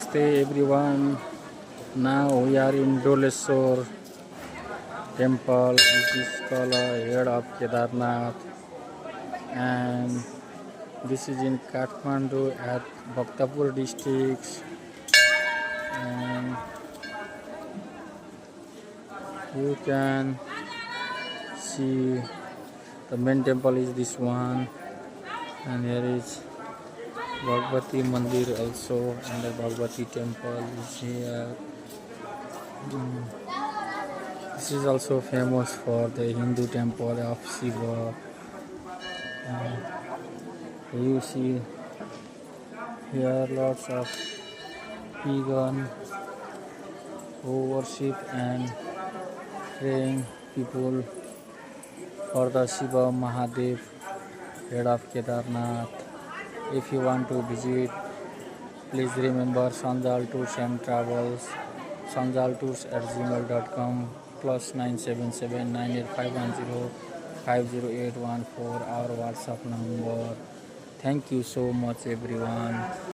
Namaste everyone. Now we are in Doleshwar temple, which is called head of Kedarnath, and this is in Kathmandu at Bhaktapur district. And you can see the main temple is this one, and here is Bhagwati Mandir also, and the Bhagwati temple is here. This is also famous for the Hindu temple of Shiva. You see here lots of pagan who worship and praying people for the Shiva Mahadev, head of Kedarnath. If you want to visit, please remember Sanjal Tours and Travels, sanjaltours@gmail.com, +977 98510 50814, our WhatsApp number. Thank you so much everyone.